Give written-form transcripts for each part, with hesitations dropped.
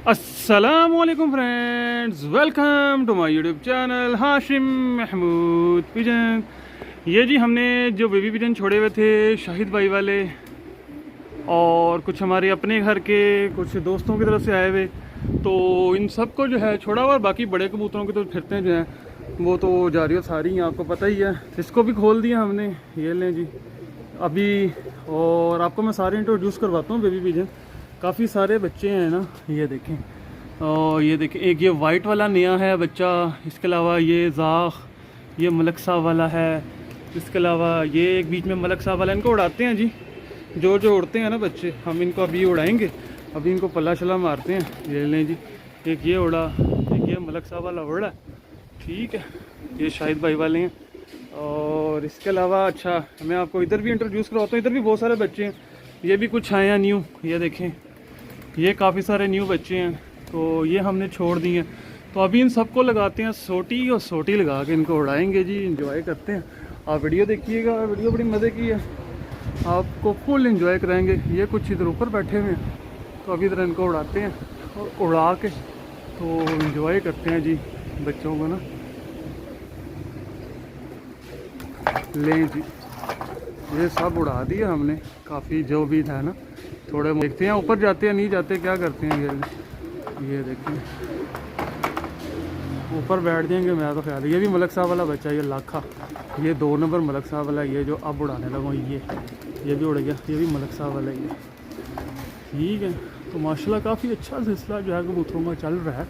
अस्सलामुअलैकुम friends, welcome to my YouTube channel Hashim Mahmood pigeon. ये जी हमने जो बेबी पिजन छोड़े हुए थे शाहिद भाई वाले और कुछ हमारे अपने घर के कुछ दोस्तों की तरफ से आए हुए, तो इन सबको जो है छोड़ा हुआ। बाकी बड़े कबूतरों के तो फिरते जो हैं वो तो जारी सारी हैं, आपको पता ही है। इसको भी खोल दिया हमने, ये लें जी अभी। और आपको मैं सारे इंट्रोड्यूस करवाता हूँ बेबी पिजन। काफ़ी सारे बच्चे हैं ना, ये देखें। और ये देखें, एक ये वाइट वाला नया है बच्चा। इसके अलावा ये जाख, ये मलक साहब वाला है। इसके अलावा ये एक बीच में मलक साहब वाला। इनको उड़ाते हैं जी, जो उड़ते हैं ना बच्चे, हम इनको अभी उड़ाएंगे। अभी इनको पल्ला शला मारते हैं। ये लें जी, एक ये उड़ा, एक ये मलक साहब वाला उड़ा, ठीक है। ये शाहिद भाई वाले हैं। और इसके अलावा अच्छा मैं आपको इधर भी इंट्रोड्यूस करवाता हूँ। इधर भी बहुत सारे बच्चे हैं, ये भी कुछ आए हैं न्यू। ये देखें, ये काफ़ी सारे न्यू बच्चे हैं, तो ये हमने छोड़ दिए हैं। तो अभी इन सबको लगाते हैं सोटी, और सोटी लगा के इनको उड़ाएंगे जी, इंजॉय करते हैं। आप वीडियो देखिएगा, वीडियो बड़ी मज़े की है, आपको फुल इंजॉय कराएंगे। ये कुछ इधर ऊपर बैठे हुए हैं, तो अभी इधर इनको उड़ाते हैं और उड़ा के तो इंजॉय करते हैं जी बच्चों को ना। लें जी, ये सब उड़ा दिया हमने, काफ़ी जो भी था ना। थोड़े देखते हैं ऊपर जाते हैं नहीं जाते, क्या करते हैं। ये देखें, ऊपर बैठ जाएंगे मेरा तो ख्याल है। ये भी मलक साहब वाला बच्चा, ये लाखा, ये 2 नंबर मलक साहब वाला। ये जो अब उड़ाने लगा ये भी उड़ गया। ये भी मलक साहब वाला ये, ठीक है। तो माशाल्लाह काफ़ी अच्छा सिलसिला जो है कबूतरों का चल रहा है।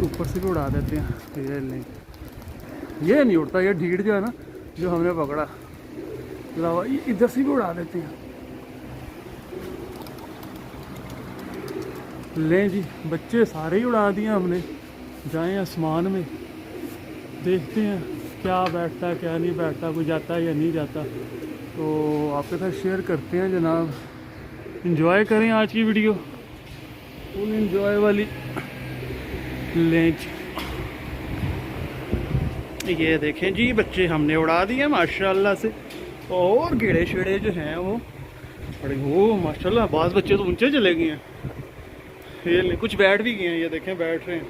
ऊपर से भी उड़ा देते हैं। ये नहीं, ये नहीं उड़ता। ये ढीठ जो है ना, जो हमने पकड़ा, अलावा इधर से भी उड़ा देते हैं। लें जी, बच्चे सारे ही उड़ा दिए हमने। जाएं आसमान में, देखते हैं क्या बैठता है क्या नहीं बैठता, कोई जाता है या नहीं जाता, तो आपके साथ शेयर करते हैं जनाब। इंजॉय करें आज की वीडियो, फुल इंजॉय वाली। लें जी, ये देखें जी, बच्चे हमने उड़ा दिए माशाल्लाह से। और कीड़े शेड़े जो हैं वो बड़े हो माशाल्लाह। बाज़ बच्चे तो ऊंचे चले गए हैं। ये कुछ बैठ भी गए हैं, ये देखें बैठ रहे हैं।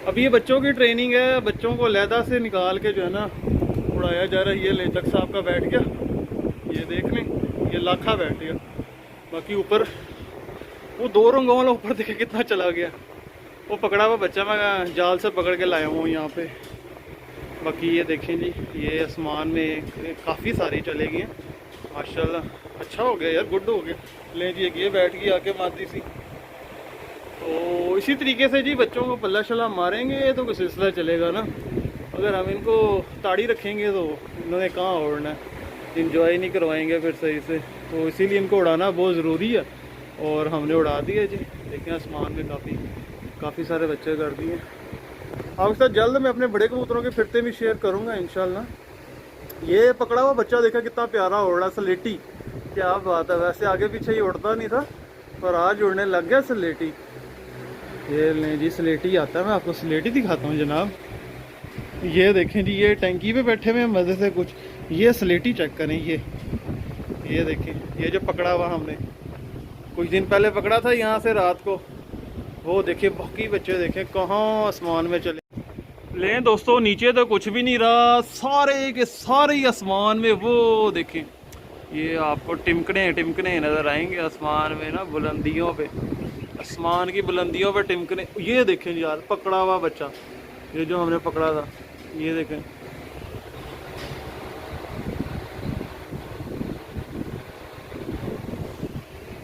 अब ये बच्चों की ट्रेनिंग है, बच्चों को लहदा से निकाल के जो है ना उड़ाया जा रहा है। ये लेचक साहब का बैठ गया, ये देख लें, ये लाखा बैठ गया। बाकी ऊपर वो 2 रंगों वाला ऊपर देखे कितना चला गया। वो पकड़ा हुआ बच्चा मैं जाल से पकड़ के लाया हूँ यहाँ पे। बाकी ये देखें जी, ये आसमान में काफ़ी सारी चले गई हैं माशाल्लाह। अच्छा हो गया यार, गुड हो गया। लें जी, एक ये बैठ गई आके मादी सी। तो इसी तरीके से जी बच्चों को पल्ला शला मारेंगे तो कोई सिलसिला चलेगा ना। अगर हम इनको ताड़ी रखेंगे तो इन्होंने कहाँ उड़ना है, इंजॉय नहीं करवाएंगे फिर सही से। तो इसीलिए इनको उड़ाना बहुत ज़रूरी है, और हमने उड़ा दिया जी। देखें आसमान में काफ़ी सारे बच्चे कर दिए। आपके साथ जल्द मैं अपने बड़े कबूतरों के फिरते भी शेयर करूँगा इंशाल्लाह। ये पकड़ा हुआ बच्चा देखा कितना प्यारा उड़ रहा, सलेटी, क्या बात है। वैसे आगे पीछे ही उड़ता नहीं था, पर आज उड़ने लग गया सलेटी। ये लें जी, स्लेटी आता है, मैं आपको स्लेटी दिखाता हूँ जनाब। ये देखें जी, ये टंकी पे बैठे हुए मज़े से कुछ। ये स्लेटी चेक करें, ये देखें, ये जो पकड़ा हुआ हमने कुछ दिन पहले पकड़ा था यहाँ से रात को, वो देखिए। बाकी बच्चे देखें कहाँ आसमान में चले। लें दोस्तों, नीचे तो कुछ भी नहीं रहा, सारे के सारे ही आसमान में। वो देखें, ये आपको टिमकने नज़र आएंगे आसमान में ना, बुलंदियों पे, आसमान की बुलंदियों पे टिमकने। ये देखें यार, पकड़ा हुआ बच्चा, ये जो हमने पकड़ा था, ये देखें।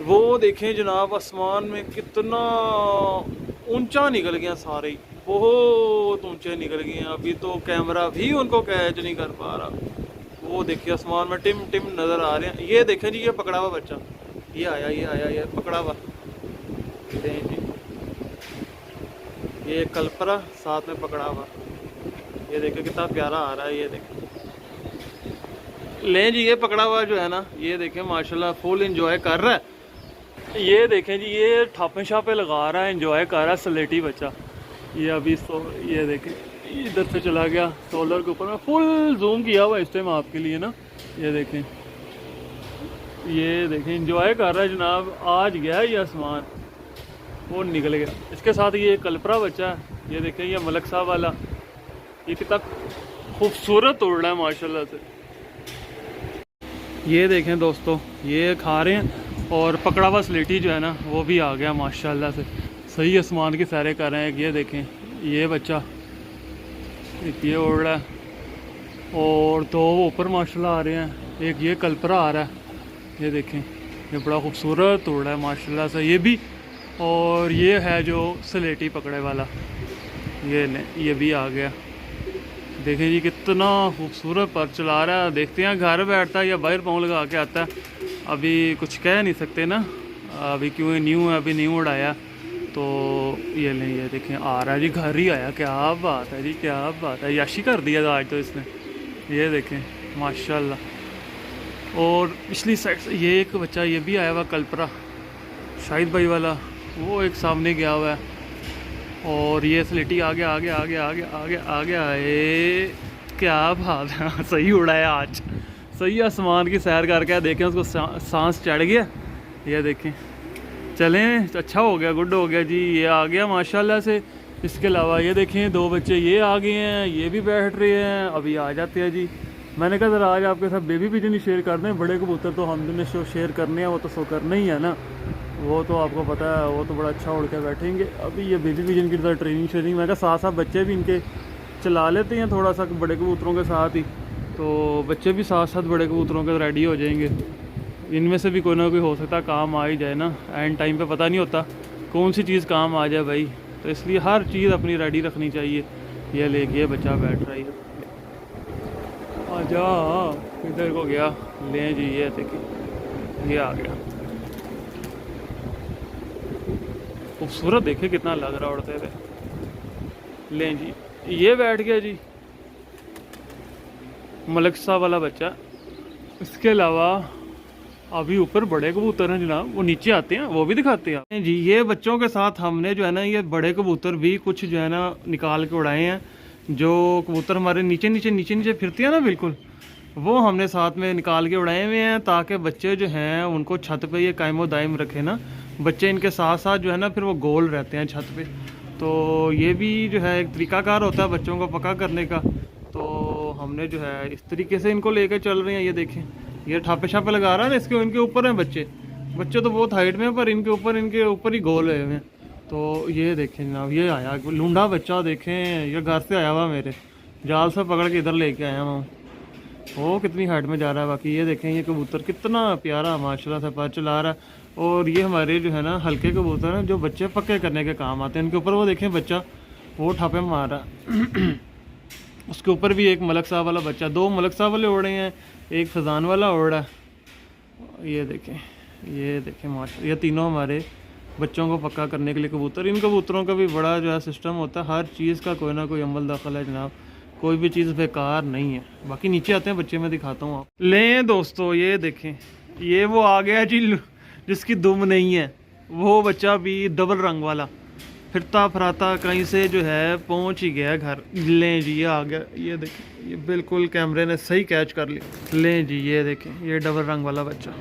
वो देखें जनाब, आसमान में कितना ऊंचा निकल गया, सारे ही बहुत ऊंचे निकल गए हैं। अभी तो कैमरा भी उनको कैच नहीं कर पा रहा। वो देखिए आसमान में टिम नज़र आ रहे हैं। ये देखें जी, ये पकड़ा हुआ बच्चा, ये आया ये पकड़ा हुआ। ये कल्परा साथ में पकड़ा हुआ, ये देखो कितना प्यारा आ रहा है। ये देखें, लें जी, ये पकड़ा हुआ जो है ना, ये देखें माशाल्लाह फुल एंजॉय कर रहा है। ये देखें जी, ये ठापे शापे लगा रहा है, एंजॉय कर रहा है स्लेटी बच्चा। ये अभी ये देखें इधर से चला गया सोलर के ऊपर। मैं फुल जूम किया हुआ इस टाइम आपके लिए ना। ये देखें, ये देखें एंजॉय कर रहा है जनाब। आज गया है ये आसमान, वो निकल गया। इसके साथ ये कल्परा बच्चा है, ये देखें ये मलक साहब वाला, ये कितना खूबसूरत उड़ रहा है माशाल्लाह से। ये देखें दोस्तों, ये खा रहे हैं और पकड़ा हुआ स्लेटी जो है ना वो भी आ गया माशाल्लाह से, सही आसमान की सैरें कर रहे हैं। ये देखें ये बच्चा ये उड़ रहा है और दो ऊपर माशाल्लाह आ रहे हैं, एक ये कल्परा आ रहा है। ये देखें ये बड़ा खूबसूरत उड़ रहा है माशाल्लाह से ये भी। और ये है जो स्लेटी पकड़े वाला, ये भी आ गया। देखें जी कितना खूबसूरत पर चला रहा है। देखते हैं घर बैठता है या बाहर पाँव लगा के आता है, अभी कुछ कह नहीं सकते ना, अभी क्यों न्यू है, अभी न्यू उड़ाया। तो ये नहीं, ये देखें आ रहा है जी, घर ही आया। क्या बात है जी, क्या बात है, याशी कर दिया आज तो इसने। ये देखें माशाल्लाह। और पिछली साइड से ये एक बच्चा ये भी आया हुआ कल्परा, शाहिद भाई वाला, वो एक सामने गया हुआ है। और ये स्लेटी आगे आगे आगे आगे आगे आगे आए। क्या बात है, सही उड़ा है आज, सही आसमान की सैर करके। देखें उसको सांस चढ़ गया। ये देखें, चलें अच्छा हो गया, गुड हो गया जी, ये आ गया माशाल्लाह से। इसके अलावा ये देखें दो बच्चे ये आ गए हैं, ये भी बैठ रहे हैं, अभी आ जाते हैं जी। मैंने कहा ज़रा आज आपके साथ बेबी पिजन ही शेयर कर दें, बड़े कबूतर तो हमने शो शेयर करने हैं, वो तो शो करना ही है ना, वो तो आपको पता है, वो तो बड़ा अच्छा उड़ के बैठेंगे। अभी ये बेबी पिजन की तरह ट्रेनिंग शेयरिंग, मैं कहा साथ साथ बच्चे भी इनके चला लेते हैं थोड़ा सा बड़े कबूतरों के साथ ही, तो बच्चे भी साथ साथ बड़े कबूतरों के रेडी हो जाएंगे। इनमें से भी कोई ना कोई हो सकता है काम आ ही जाए ना, एंड टाइम पे पता नहीं होता कौन सी चीज़ काम आ जाए भाई, तो इसलिए हर चीज़ अपनी रेडी रखनी चाहिए। ये लेके बच्चा बैठ रहा है, आजा इधर को गया, ले जी ये देखिए ये आ गया। खूबसूरत देखे कितना लग रहा उड़ते हुए। लें जी ये बैठ गया जी मलक साहब वाला बच्चा। इसके अलावा अभी ऊपर बड़े कबूतर हैं जनाब, वो नीचे आते हैं, वो भी दिखाते हैं जी। ये बच्चों के साथ हमने जो है ना ये बड़े कबूतर भी कुछ जो है ना निकाल के उड़ाए हैं, जो कबूतर हमारे नीचे नीचे नीचे नीचे फिरते हैं ना बिल्कुल, वो हमने साथ में निकाल के उड़ाए हुए हैं, ताकि बच्चे जो हैं उनको छत पे ये कायमो दायम रखे ना, बच्चे इनके साथ साथ जो है ना फिर वो गोल रहते हैं छत पे। तो ये भी जो है एक तरीकाकार होता है बच्चों को पका करने का, तो हमने जो है इस तरीके से इनको लेकर चल रहे हैं। ये देखें ये ठापे छापे लगा रहा है ना, इसके इनके ऊपर हैं बच्चे, बच्चे तो बहुत हाइट में हैं पर इनके ऊपर ही गोल हुए हैं। तो ये देखें जनाब ये आया लूंडा बच्चा, देखें ये घर से आया हुआ मेरे, जाल से पकड़ के इधर लेके आया हूँ, वो कितनी हाइट में जा रहा है। बाकी ये देखें ये कबूतर कितना प्यारा माशाल्लाह से पर चला रहा है। और ये हमारे जो है ना हल्के कबूतर हैं जो बच्चे पक्के करने के काम आते हैं, इनके ऊपर वो देखें बच्चा वो ठापे मार रहा है। उसके ऊपर भी एक मलक साहब वाला बच्चा, दो मलक साहब वाले उड़े हैं, एक फजान वाला उड़ा है। ये देखें माशा, ये तीनों हमारे बच्चों को पक्का करने के लिए कबूतर। इन कबूतरों का भी बड़ा जो है सिस्टम होता है, हर चीज़ का कोई ना कोई अमल दखल है जनाब, कोई भी चीज़ बेकार नहीं है। बाकी नीचे आते हैं बच्चे, मैं दिखाता हूँ आप लें दोस्तों। ये देखें ये वो आ गया जी जिसकी दुम नहीं है, वो बच्चा भी डबल रंग वाला फिरता फराता कहीं से जो है पहुंच ही गया घर। लें जी ये आ गया, ये देखें ये बिल्कुल कैमरे ने सही कैच कर लिया। लें जी ये देखें ये डबल रंग वाला बच्चा,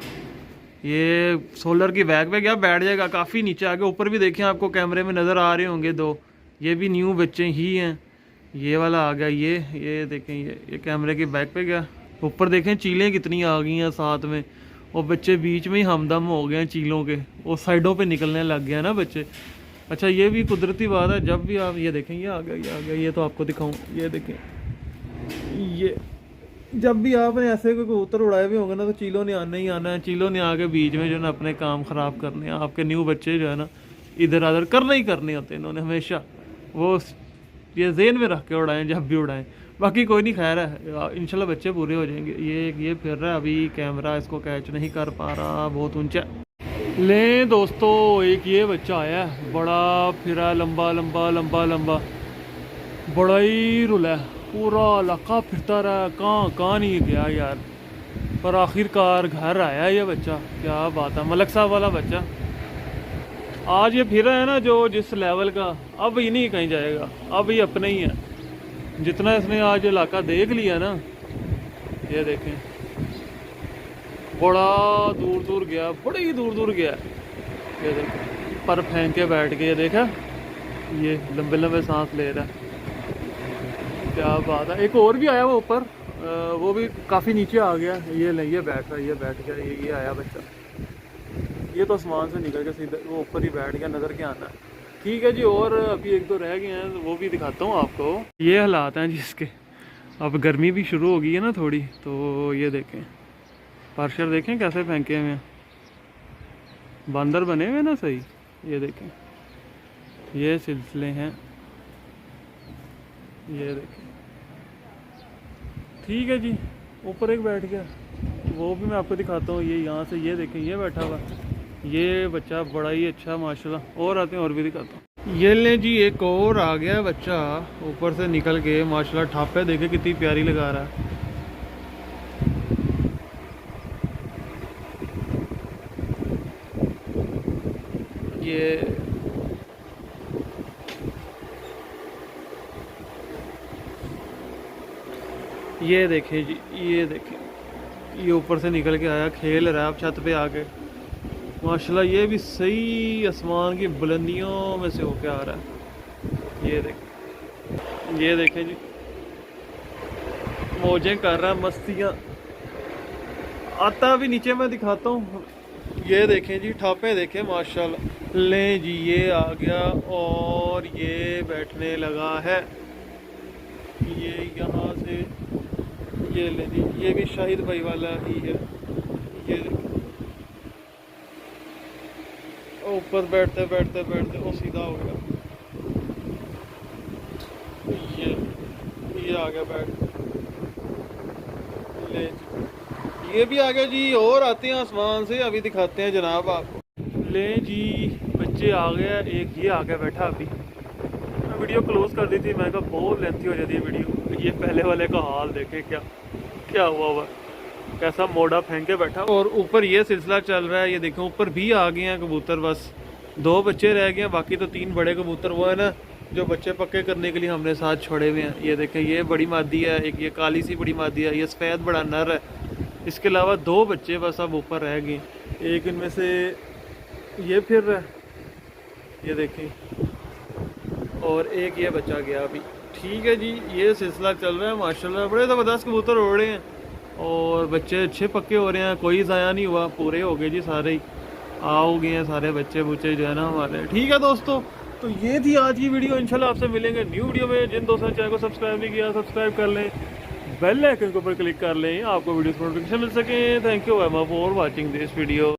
ये सोलर की बैग पे गया, बैठ जाएगा काफ़ी नीचे आगे। ऊपर भी देखें आपको कैमरे में नज़र आ रहे होंगे दो, ये भी न्यू बच्चे ही हैं। ये वाला आ गया, ये देखें ये कैमरे की बैग पे गया। ऊपर देखें चीलें कितनी आ गई हैं साथ में, और बच्चे बीच में ही हमदम हो गए हैं चीलों के, और साइडों पे निकलने लग गए ना बच्चे। अच्छा ये भी कुदरती बात है, जब भी आप ये देखें ये आ गया, ये तो आपको दिखाऊं, ये देखें ये जब भी आपने ऐसे कोई कबूतर उड़ाए हुए होंगे ना तो चीलों ने आना ही आना है, चीलों ने आके बीच में जो है ना अपने काम ख़राब करने हैं। आपके न्यू बच्चे जो है ना इधर उधर करने ही करने होते हैं, इन्होंने हमेशा वो ये ज़हन में रख के उड़ाएं जब भी उड़ाएं। बाकी कोई नहीं, खैर है इंशाल्लाह बच्चे पूरे हो जाएंगे। ये फिर रहा है, अभी कैमरा इसको कैच नहीं कर पा रहा, बहुत ऊंचा। ले दोस्तों एक ये बच्चा आया है, बड़ा फिरा लंबा लंबा लंबा लंबा, बड़ा ही रुला है, पूरा इलाका फिरता रहा, कहाँ नहीं गया यार, पर आखिरकार घर आया ये बच्चा। क्या बात है, मलक साहब वाला बच्चा आज ये फिर है ना जो जिस लेवल का, अब ये नहीं कहीं जाएगा, अब ये अपने ही है। जितना इसने आज इलाका देख लिया ना, ये देखें बड़ा दूर दूर गया, बड़ी दूर दूर गया। ये देखें पर फेंक के बैठ गए, देखा ये लंबे लंबे सांस ले रहा है, क्या बात है। एक और भी आया वो ऊपर, वो भी काफ़ी नीचे आ गया। ये नहीं, ये बैठ रहा है, ये बैठ गया, ये आया बच्चा, ये तो आसमान से निकल के सीधा वो ऊपर ही बैठ गया, नज़र क्या आना। ठीक है जी, और अभी एक दो रह गए हैं, वो भी दिखाता हूँ आपको। ये हालात हैं जिसके, अब गर्मी भी शुरू हो गई है ना थोड़ी, तो ये देखें पार्शर, देखें कैसे फेंके हुए हैं, बंदर बने हुए ना सही। ये देखें, ये सिलसिले हैं, ये देखें। ठीक है जी, ऊपर एक बैठ गया, वो भी मैं आपको दिखाता हूँ। ये यहाँ से ये देखें, ये बैठा हुआ, ये बच्चा बड़ा ही अच्छा माशाल्लाह। और आते हैं और भी दिखाता हूँ। ये ले जी, एक और आ गया बच्चा ऊपर से निकल के माशाल्लाह। ठापे देखे कितनी प्यारी लगा रहा है। ये देखें जी, ये देखें, ये ऊपर से निकल के आया, खेल रहा है अब छत पे आके माशाल्लाह। ये भी सही आसमान की बुलंदियों में से होके आ रहा है। ये देखें, ये देखें जी, मौजें कर रहा है, मस्तियाँ। आता भी नीचे मैं दिखाता हूँ। ये देखें जी, ठापे देखें माशाल्लाह। ले जी, ये आ गया और ये बैठने लगा है। ये यहाँ से, ये ले जी, ये भी शाहिद भाई वाला ही है। ये ऊपर बैठते बैठते बैठते वो सीधा हो गया। ये आ गया बैठ, ले जी, ये भी आ गया जी। और आते हैं आसमान से, अभी दिखाते हैं जनाब आपको। ले जी, बच्चे आ गया, एक ये आ गया बैठा। अभी वीडियो क्लोज कर दी थी, मैं कहा बहुत लेंथी हो जाती है वीडियो। ये पहले वाले का हाल देखे, क्या क्या हुआ, कैसा मोड़ा फेंक के बैठा। और ऊपर ये सिलसिला चल रहा है। ये देखो, ऊपर भी आ गए हैं कबूतर, बस 2 बच्चे रह गए हैं, बाकी तो 3 बड़े कबूतर वो है ना जो बच्चे पक्के करने के लिए हमने साथ छोड़े हुए हैं। ये देखें, ये बड़ी मादी है, एक ये काली सी बड़ी मादी है, ये सफ़ेद बड़ा नर है। इसके अलावा 2 बच्चे बस अब ऊपर रह गए। एक इनमें से ये फिर रहा है, ये देखें, और एक ये बचा गया अभी। ठीक है जी, ये सिलसिला चल रहा है माशाल्लाह। बड़े ज़बरदस्त कबूतर उड़ रहे हैं और बच्चे अच्छे पक्के हो रहे हैं, कोई ज़ाया नहीं हुआ, पूरे हो गए जी सारे ही, आओ गए हैं सारे बच्चे बुच्चे जो है ना हमारे। ठीक है दोस्तों, तो ये थी आज की वीडियो। इंशाल्लाह आपसे मिलेंगे न्यू वीडियो में। जिन दोस्तों ने चैनल को सब्सक्राइब नहीं किया, सब्सक्राइब कर लें, बेल आइकन के ऊपर क्लिक कर लें, आपको वीडियो नोटिफिकेशन मिल सके। Thank you for watching this video.